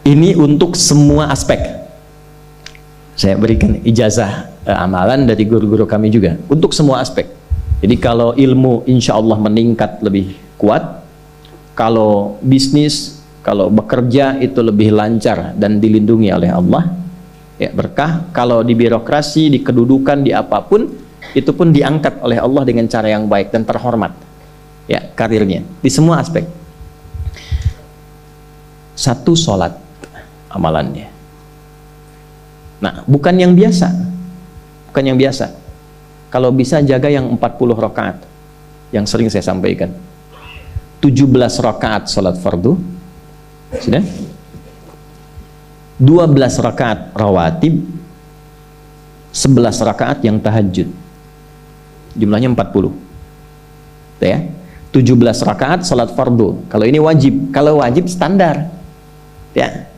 Ini untuk semua aspek. Saya berikan ijazah amalan dari guru-guru kami juga untuk semua aspek. Jadi kalau ilmu insya Allah meningkat lebih kuat, kalau bisnis, kalau bekerja itu lebih lancar dan dilindungi oleh Allah, ya berkah. Kalau di birokrasi, di kedudukan, di apapun, itu pun diangkat oleh Allah dengan cara yang baik dan terhormat, ya karirnya di semua aspek. Satu sholat amalannya. Nah, bukan yang biasa. Bukan yang biasa. Kalau bisa jaga yang 40 rakaat yang sering saya sampaikan. 17 rakaat sholat fardu. Sudah? 12 rakaat rawatib. 11 rakaat yang tahajud. Jumlahnya 40. Ya. 17 rakaat sholat fardu. Kalau ini wajib. Kalau wajib standar. Ya.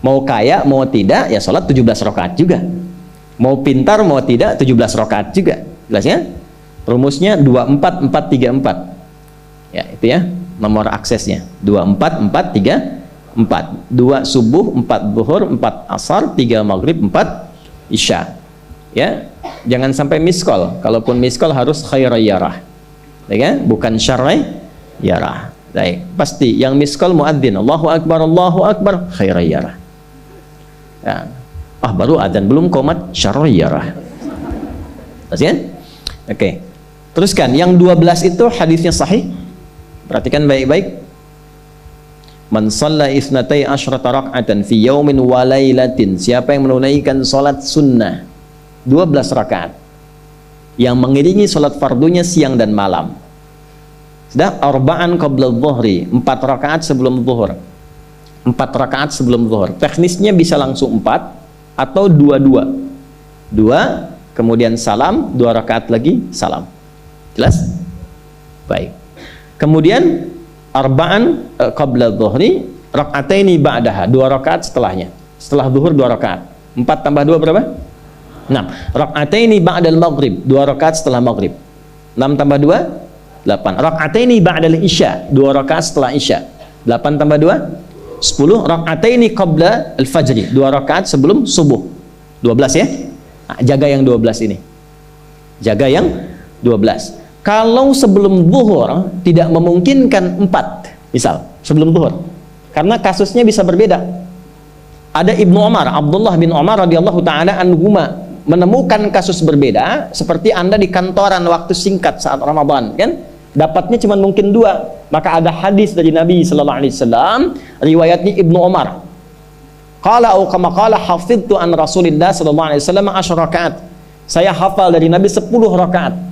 Mau kaya, mau tidak, ya sholat 17 rakaat juga. Mau pintar, mau tidak, 17 rakaat juga. Jelas ya? Rumusnya 24, 4, 3, 4. Ya, itu ya, nomor aksesnya. 24, 4, 3, 4. 2 subuh, 4 zuhur, 4 asar, 3 maghrib, 4 isya. Ya, jangan sampai miskol. Kalaupun miskol harus khairayyarah. Ya kan? Bukan syarrayyarah. Baik, pasti yang miskol muadzin, Allahu akbar, khairayyarah. Ya. Baru adzan belum qomat syarrayyarah. Pasti kan? Oke. Teruskan, yang 12 itu hadisnya sahih. Perhatikan baik-baik. Man shalla isnatai asyrata rak'atan fi yaumin wa lailatin. Siapa yang menunaikan salat sunnah 12 rakaat yang mengiringi salat fardunya siang dan malam. Sudah, arba'an qabla dhuhri, 4 rakaat sebelum zuhur. 4 rakaat sebelum zuhur. Teknisnya bisa langsung 4 atau 2-2. 2 kemudian salam, 2 rakaat lagi salam. Jelas? Baik. Kemudian arba'an qabla dhuhri, rak'ataini ba'daha, 2 rakaat setelahnya. Setelah zuhur 2 rakaat. 4 tambah 2 berapa? 6. Rak'ataini ba'dal maghrib, 2 rakaat setelah maghrib. 6 tambah 2 8. Rak'ataini ba'dal isya, 2 rakaat setelah isya. 8 tambah 2 10. Rak'ataini qabla al-fajri, 2 rakaat sebelum subuh. 12 ya. Nah, jaga yang 12 ini. Jaga yang 12. Kalau sebelum zuhur tidak memungkinkan 4, misal sebelum zuhur, karena kasusnya bisa berbeda. Ada Ibnu Umar, Abdullah bin Umar radhiyallahu taala anhuma, menemukan kasus berbeda, seperti Anda di kantoran waktu singkat saat Ramadan, kan? Dapatnya cuma mungkin 2. Maka ada hadis dari Nabi sallallahu alaihi wasallam, riwayatnya Ibnu Umar. Qala au kama qala hafidtu an Rasulillah sallallahu alaihi wasallam 10 rakaat. Saya hafal dari Nabi 10 rakaat.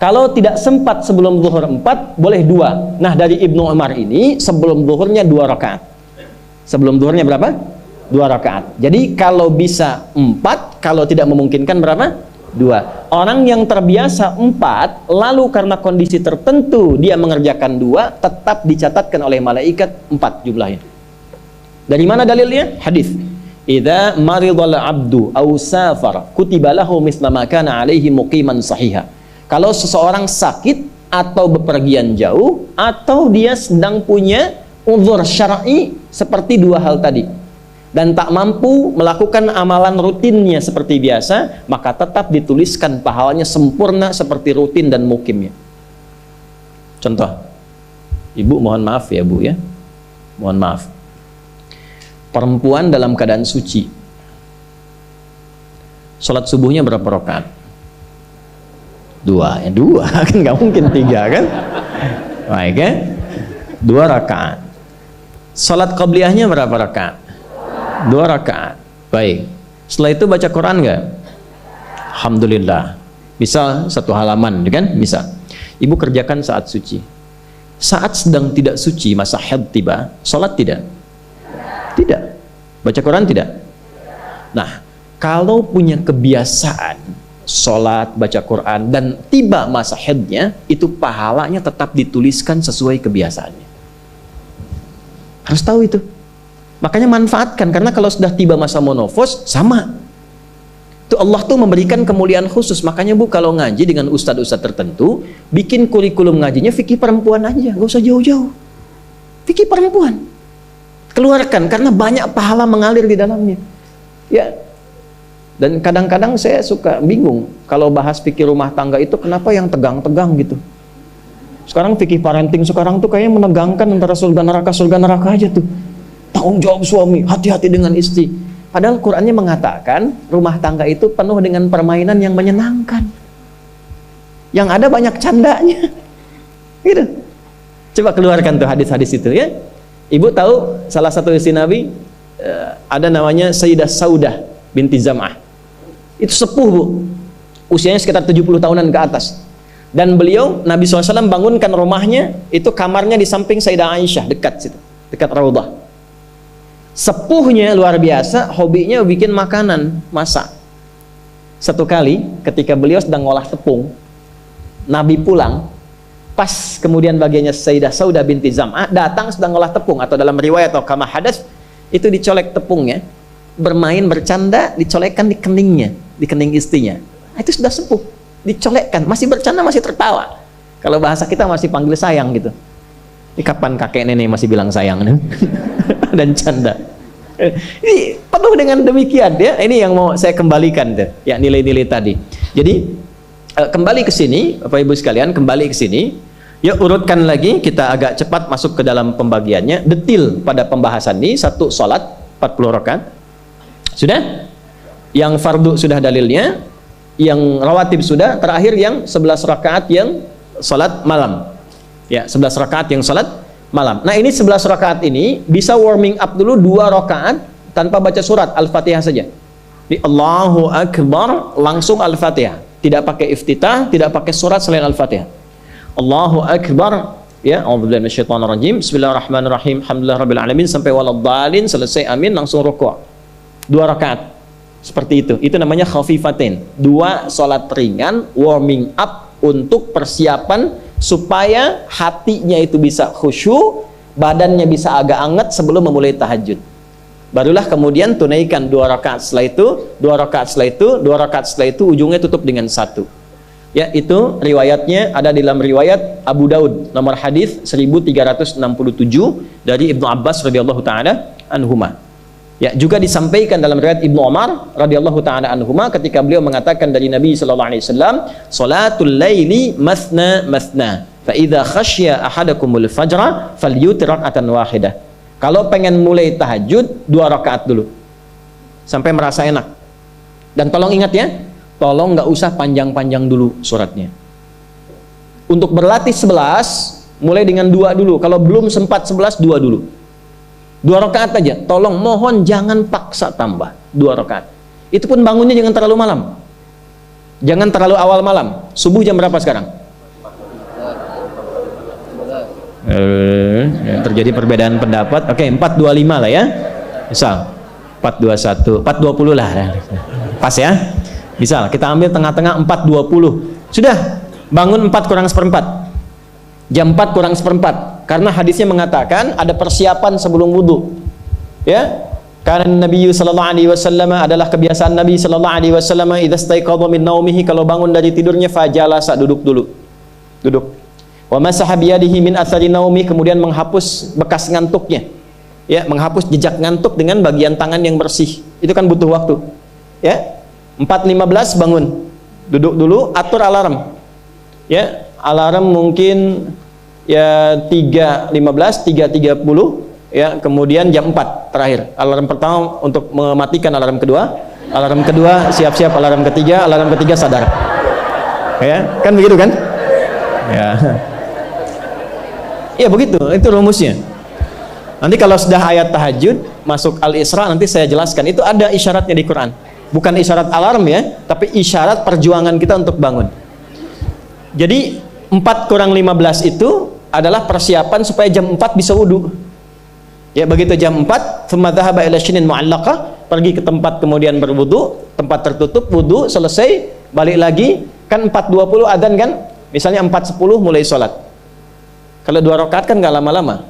Kalau tidak sempat sebelum zuhur 4, boleh 2. Nah, dari Ibnu Umar ini sebelum zuhurnya 2 rakaat. Sebelum zuhurnya berapa? 2 rakaat. Jadi kalau bisa 4, kalau tidak memungkinkan berapa? 2. Orang yang terbiasa 4, lalu karena kondisi tertentu dia mengerjakan 2, tetap dicatatkan oleh malaikat 4 jumlahnya. Dari mana dalilnya? Hadis. Idza maridal abdu aw safar kutiba lahu misla ma kana alaihi muqiman sahiha. Kalau seseorang sakit atau bepergian jauh, atau dia sedang punya uzur syar'i seperti 2 hal tadi, dan tak mampu melakukan amalan rutinnya seperti biasa, maka tetap dituliskan pahalanya sempurna seperti rutin dan mukimnya. Contoh, ibu mohon maaf ya bu ya, mohon maaf, perempuan dalam keadaan suci, sholat subuhnya berapa rakaat? 2 ya, 2 kan nggak mungkin 3 kan? Baik ya, 2 rakaat. Sholat qabliyahnya berapa rakaat? 2 rakaat. Baik. Setelah itu baca Quran nggak? Alhamdulillah. Bisa 1 halaman, kan? Bisa. Ibu kerjakan saat suci. Saat sedang tidak suci, masa haid tiba, sholat tidak? Tidak. Baca Quran tidak? Nah, kalau punya kebiasaan sholat, baca Quran, dan tiba masa haidnya, itu pahalanya tetap dituliskan sesuai kebiasaannya. Harus tahu itu. Makanya manfaatkan, karena kalau sudah tiba masa monofos, sama. Itu Allah tuh memberikan kemuliaan khusus. Makanya bu, kalau ngaji dengan ustadz-ustadz tertentu, bikin kurikulum ngajinya fikih perempuan aja, gak usah jauh-jauh. Fikih perempuan. Keluarkan, karena banyak pahala mengalir di dalamnya. Ya. Dan kadang-kadang saya suka bingung kalau bahas fikih rumah tangga itu kenapa yang tegang-tegang gitu. Sekarang fikih parenting sekarang tuh kayaknya menegangkan antara surga neraka aja tuh. Tanggung jawab suami, hati-hati dengan istri. Padahal Qur'annya mengatakan rumah tangga itu penuh dengan permainan yang menyenangkan. Yang ada banyak candanya. Gitu. Coba keluarkan tuh hadis-hadis itu ya. Ibu tahu salah satu istri Nabi ada namanya Sayyidah Saudah binti Zam'ah. Itu sepuh, Bu. Usianya sekitar 70 tahunan ke atas. Dan beliau, Nabi SAW bangunkan rumahnya, itu kamarnya di samping Sayyidah Aisyah, dekat situ, dekat Raudhah. Sepuhnya luar biasa, hobinya bikin makanan, masak. Satu kali ketika beliau sedang ngolah tepung, Nabi pulang, pas kemudian bagiannya Sayyidah Saudah binti Zam'ah datang sedang ngolah tepung, atau dalam riwayat atau kama hadas itu dicolek tepungnya, bermain bercanda, dicolekkan di keningnya, di kening istrinya. Itu sudah sepuh, dicolekkan, masih bercanda, masih tertawa. Kalau bahasa kita masih panggil sayang gitu. Ini kapan kakek nenek masih bilang sayang dan canda. Ini penuh dengan demikian ya. Ini yang mau saya kembalikan tuh, ya, nilai-nilai tadi. Jadi kembali ke sini, Bapak Ibu sekalian, kembali ke sini. Ya, urutkan lagi, kita agak cepat masuk ke dalam pembagiannya. Detil pada pembahasan ini, satu salat 40 rakaat. Sudah? Yang fardu sudah dalilnya, yang rawatib sudah, terakhir yang 11 rakaat yang salat malam. Ya, 11 rakaat yang salat malam. Nah, ini 11 rakaat ini bisa warming up dulu 2 rakaat tanpa baca surat Al-Fatihah saja. Di Allahu Akbar langsung Al-Fatihah. Tidak pakai iftitah, tidak pakai surat selain Al-Fatihah. Allahu Akbar, ya, a'udzubillahi minasyaitonirrajim. Bismillahirrahmanirrahim. Alhamdulillahirabbil alamin sampai waladhdallin, selesai amin, langsung rukuk. 2 rakaat. Seperti itu. Itu namanya khafifatain. 2 salat ringan, warming up untuk persiapan supaya hatinya itu bisa khusyuk, badannya bisa agak anget sebelum memulai tahajud. Barulah kemudian tunaikan 2 rakaat setelah itu, 2 rakaat setelah itu, 2 rakaat setelah itu, ujungnya tutup dengan 1. Ya, itu riwayatnya ada dalam riwayat Abu Daud, nomor hadis 1367 dari Ibnu Abbas radhiyallahu taala anhuma. Ya, juga disampaikan dalam riwayat Ibnu Umar radhiyallahu taala anhuma ketika beliau mengatakan dari Nabi sallallahu alaihi wasallam, "Salatul laili mathna mathna, fa idza khasya ahadakumul fajra falyutir rak'atan wahidah." Kalau pengen mulai tahajud 2 rakaat dulu sampai merasa enak. Dan tolong ingat ya, tolong nggak usah panjang-panjang dulu suratnya. Untuk berlatih 11 mulai dengan 2 dulu. Kalau belum sempat 11, 2 dulu. 2 rakaat aja. Tolong mohon jangan paksa tambah 2 rakaat. Itu pun bangunnya jangan terlalu malam. Jangan terlalu awal malam. Subuh jam berapa sekarang? Terjadi perbedaan pendapat. Oke, 4.25 lah ya. Misal 4.21, 4.20 lah. Pas ya. Misal kita ambil tengah-tengah 4.20. Sudah, bangun 4 kurang seperempat. Jam 4 kurang seperempat. Karena hadisnya mengatakan ada persiapan sebelum wudu. Ya. Karena Nabi sallallahu alaihi wasallam adalah kebiasaan Nabi sallallahu alaihi wasallam idza staiqadha min naumihi, kalau bangun dari tidurnya fajalasa, duduk dulu. Duduk. Wa masaha biyadihi min athari naumi, kemudian menghapus bekas ngantuknya. Ya, menghapus jejak ngantuk dengan bagian tangan yang bersih. Itu kan butuh waktu. Ya. 4.15 bangun. Duduk dulu, atur alarm. Ya, alarm mungkin ya 3.15, 3.30, ya, kemudian jam 4 terakhir. Alarm pertama untuk mematikan alarm kedua. Alarm kedua siap-siap, alarm ketiga sadar. Ya, kan begitu kan? Ya. Ya begitu, itu rumusnya. Nanti kalau sudah ayat tahajud masuk Al-Isra, nanti saya jelaskan. Itu ada isyaratnya di Quran. Bukan isyarat alarm ya, tapi isyarat perjuangan kita untuk bangun. Jadi 4 kurang 15 itu adalah persiapan supaya jam 4 bisa wudu. Ya, begitu jam 4, thumma dhahaba ila shinin mu'allaqah, pergi ke tempat kemudian berwudu, tempat tertutup, wudu, selesai, balik lagi, kan 4.20 adzan kan? Misalnya 4.10 mulai sholat. Kalau 2 rakaat kan nggak lama-lama,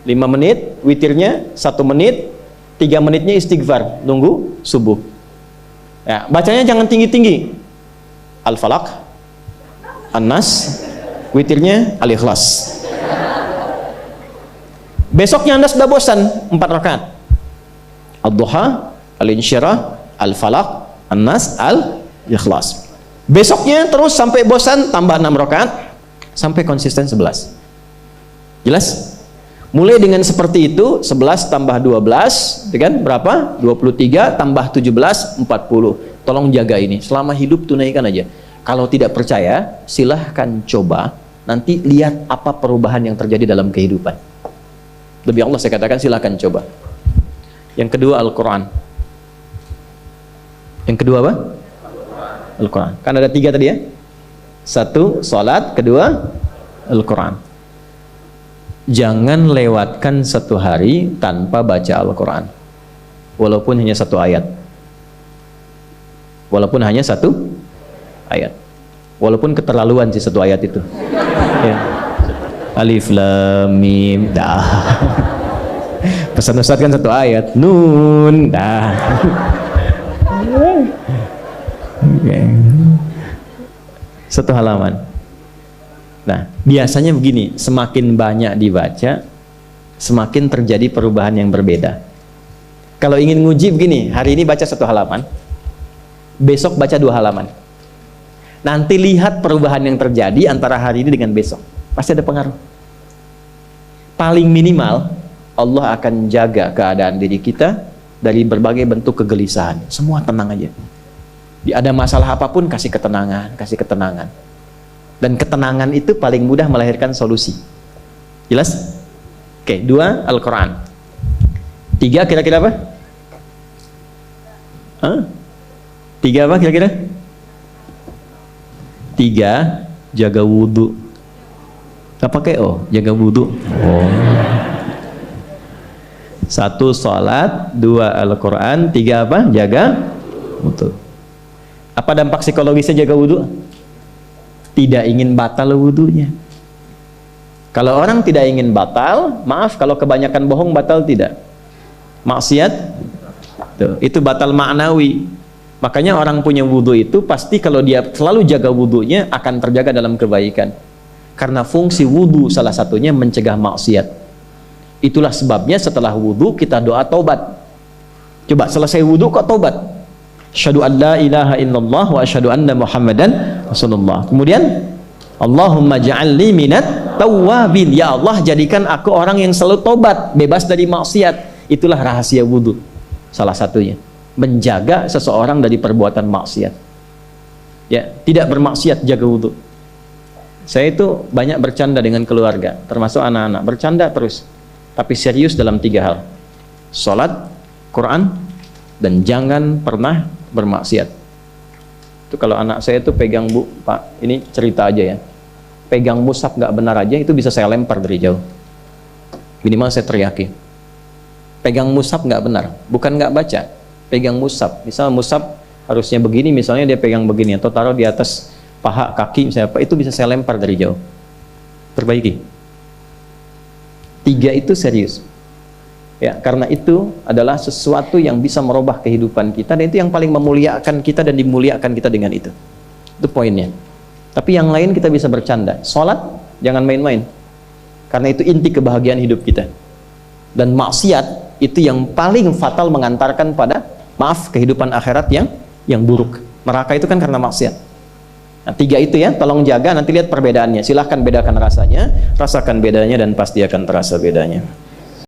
5 menit, witirnya 1 menit, 3 menitnya istighfar, nunggu subuh. Ya, bacanya jangan tinggi-tinggi. Al-Falaq, An-Nas, witirnya Al-Ikhlas. Besoknya Anda sudah bosan 4 rakaat. Ad-Duha, Al-Insyirah, Al-Falaq, An-Nas, Al-Ikhlas. Besoknya terus sampai bosan tambah 6 rakaat sampai konsisten 11. Jelas? Mulai dengan seperti itu, 11 tambah 12, kan berapa? 23 tambah 17, 40. Tolong jaga ini, selama hidup tunaikan aja. Kalau tidak percaya, silahkan coba, nanti lihat apa perubahan yang terjadi dalam kehidupan. Demi Allah saya katakan silahkan coba. Yang kedua Al-Quran. Yang kedua apa? Al-Quran. Kan ada 3 tadi ya? 1, salat. Kedua, Al-Quran. Jangan lewatkan 1 hari tanpa baca Al-Quran, walaupun hanya 1 ayat, walaupun hanya 1 ayat, walaupun keterlaluan sih 1 ayat itu ya. Alif Lam Mim dah. Pesan Ustaz kan 1 ayat, Nun dah. Okay. 1 halaman. Nah, biasanya begini, semakin banyak dibaca, semakin terjadi perubahan yang berbeda. Kalau ingin nguji begini, hari ini baca 1 halaman, besok baca 2 halaman. Nanti lihat perubahan yang terjadi antara hari ini dengan besok. Pasti ada pengaruh. Paling minimal, Allah akan jaga keadaan diri kita dari berbagai bentuk kegelisahan. Semua tenang aja. Ada masalah apapun, kasih ketenangan, kasih ketenangan. Dan ketenangan itu paling mudah melahirkan solusi. Jelas? Oke, 2 Al-Quran. 3 kira-kira apa? 3 apa kira-kira? 3 jaga wudhu. Gak pakai jaga wudhu. 1 sholat, 2 Al-Quran, 3 apa? Jaga wudhu. Apa dampak psikologisnya jaga wudhu? Tidak ingin batal wudhunya. Kalau orang tidak ingin batal, maaf kalau kebanyakan bohong batal tidak? Maksiat? Tuh, itu batal maknawi. Makanya orang punya wudhu itu pasti kalau dia selalu jaga wudhunya akan terjaga dalam kebaikan. Karena fungsi wudhu salah satunya mencegah maksiat. Itulah sebabnya setelah wudhu kita doa taubat. Coba selesai wudhu kok taubat? Asyhadu an la ilaha illallah wa asyhadu anna Muhammadan Rasulullah. Kemudian Allahumma ja'alni minat tawwabin. Ya Allah, jadikan aku orang yang selalu tobat, bebas dari maksiat. Itulah rahasia wudhu. Salah satunya menjaga seseorang dari perbuatan maksiat. Ya, tidak bermaksiat, jaga wudhu. Saya itu banyak bercanda dengan keluarga, termasuk anak-anak. Bercanda terus, tapi serius dalam 3 hal. Salat, Quran, dan jangan pernah bermaksiat. Itu kalau anak saya itu pegang, Bu, Pak, ini cerita aja ya, pegang mushaf nggak benar aja itu bisa saya lempar dari jauh. Minimal saya teriaki. Pegang mushaf nggak benar, bukan nggak baca, pegang mushaf. Misal mushaf harusnya begini, misalnya dia pegang begini atau taruh di atas paha kaki misalnya, apa itu bisa saya lempar dari jauh. Perbaiki. 3 itu serius. Ya, karena itu adalah sesuatu yang bisa merubah kehidupan kita, dan itu yang paling memuliakan kita dan dimuliakan kita dengan itu. Itu poinnya. Tapi yang lain kita bisa bercanda. Sholat jangan main-main, karena itu inti kebahagiaan hidup kita. Dan maksiat itu yang paling fatal mengantarkan pada, maaf, kehidupan akhirat yang buruk. Neraka itu kan karena maksiat. Nah, 3 itu ya, tolong jaga, nanti lihat perbedaannya. Silahkan bedakan rasanya, rasakan bedanya, dan pasti akan terasa bedanya.